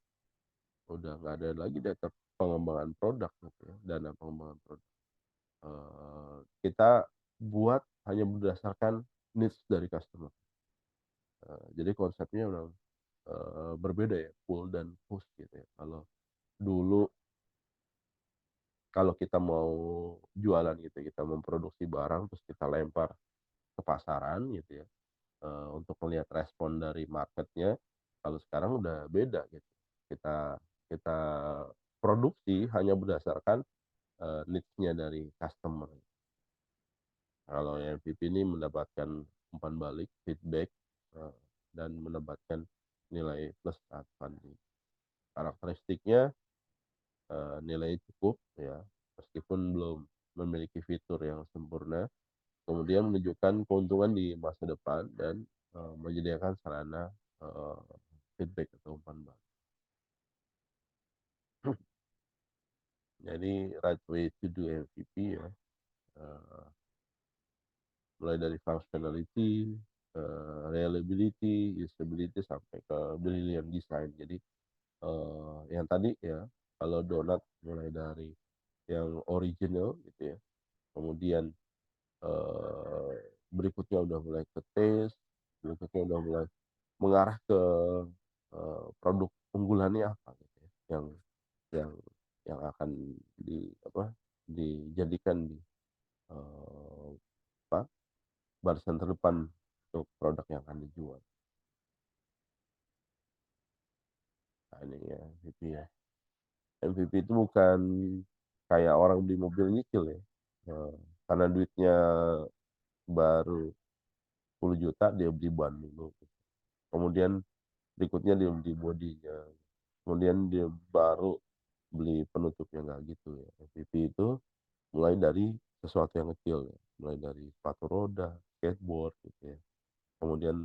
udah nggak ada lagi data pengembangan produk gitu ya, dana pengembangan produk. Kita buat hanya berdasarkan needs dari customer. Jadi konsepnya udah, berbeda ya, pull dan push gitu ya. Kalau dulu kalau kita mau jualan gitu, kita memproduksi barang terus kita lempar ke pasaran gitu ya, untuk melihat respon dari marketnya. Kalau sekarang udah beda gitu. Kita kita produksi hanya berdasarkan, needs-nya dari customer. Kalau yang MVP ini mendapatkan umpan balik, feedback, eee, dan mendapatkan nilai plus saat funding. Karakteristiknya, nilainya cukup ya, meskipun belum memiliki fitur yang sempurna, kemudian menunjukkan keuntungan di masa depan dan, menyediakan sarana, eee, feedback atau umpan balik. Jadi right way to do MVP ya, eee, mulai dari functionality, reliability, usability, sampai ke brilliant design. Jadi, yang tadi ya, kalau donat mulai dari yang original gitu ya, kemudian, eee, berikutnya udah mulai ke taste, berikutnya udah mulai mengarah ke, produk unggulannya apa gitu ya, yang yang yang akan dijadikan eee, apa, barisan terdepan untuk produk yang akan dijual. Nah ini ya MVP ya. MVP itu bukan kayak orang beli mobil nyicil ya, karena duitnya baru 10 juta dia beli ban dulu, kemudian berikutnya dia beli bodinya, kemudian dia baru beli penutupnya, nggak gitu ya. MVP itu mulai dari sesuatu yang kecil ya, mulai dari sepatu roda, skateboard gitu ya. Kemudian,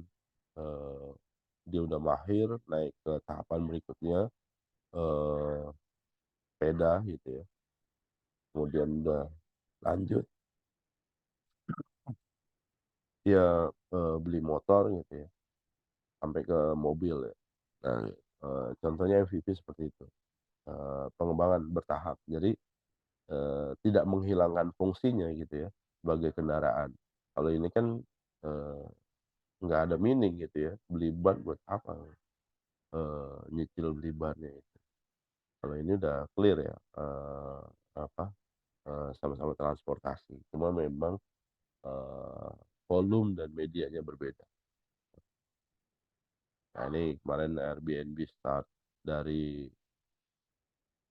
eee, dia udah mahir naik ke tahapan berikutnya, eee, sepeda gitu ya, kemudian udah lanjut dia, beli motor gitu ya, sampai ke mobil ya. Nah, contohnya MVP seperti itu, pengembangan bertahap. Jadi, tidak menghilangkan fungsinya gitu ya, sebagai kendaraan. Kalau ini kan, eee, nggak ada meaning gitu ya, beli ban buat apa, nyicil beli bannya itu. Kalau ini udah clear ya, apa, sama-sama transportasi, cuma memang, eee, volume dan medianya berbeda. Nah ini kemarin Airbnb start dari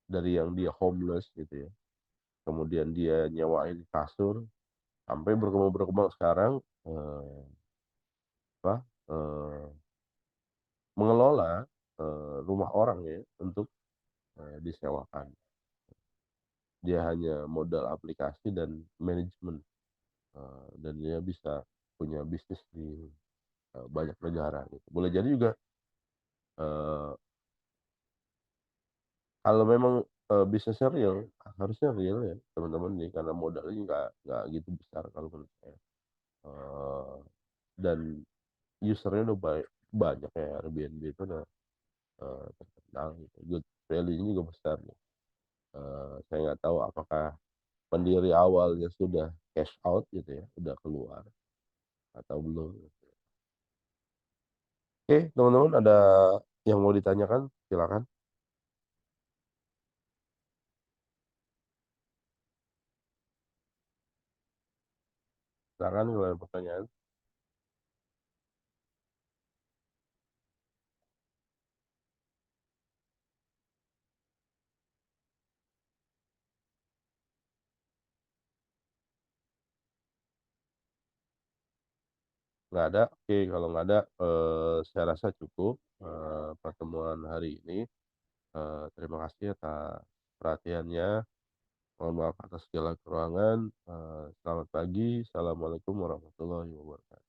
yang dia homeless gitu ya, kemudian dia nyewain kasur, sampai berkembang-berkembang sekarang, apa, mengelola, rumah orang ya untuk, disewakan. Dia hanya modal aplikasi dan manajemen, dan dia bisa punya bisnis di, banyak negara gitu. Boleh jadi juga, eee, kalau memang, bisnisnya real, harusnya real ya teman-teman nih, karena modalnya nggak gitu besar kalau menurut saya, eee, dan user-nya udah banyak ya, Airbnb itu udah, terkenal gitu, good value-nya juga besar nih. Saya nggak tahu apakah pendiri awalnya sudah cash out gitu ya, udah keluar atau belum. Oke, teman-teman ada yang mau ditanyakan? Silakan silakan kalau ada pertanyaan. Nggak ada? Oke, kalau nggak ada, saya rasa cukup, pertemuan hari ini. Terima kasih atas perhatiannya. Mohon maaf atas segala kekurangan. Selamat pagi. Assalamualaikum warahmatullahi wabarakatuh.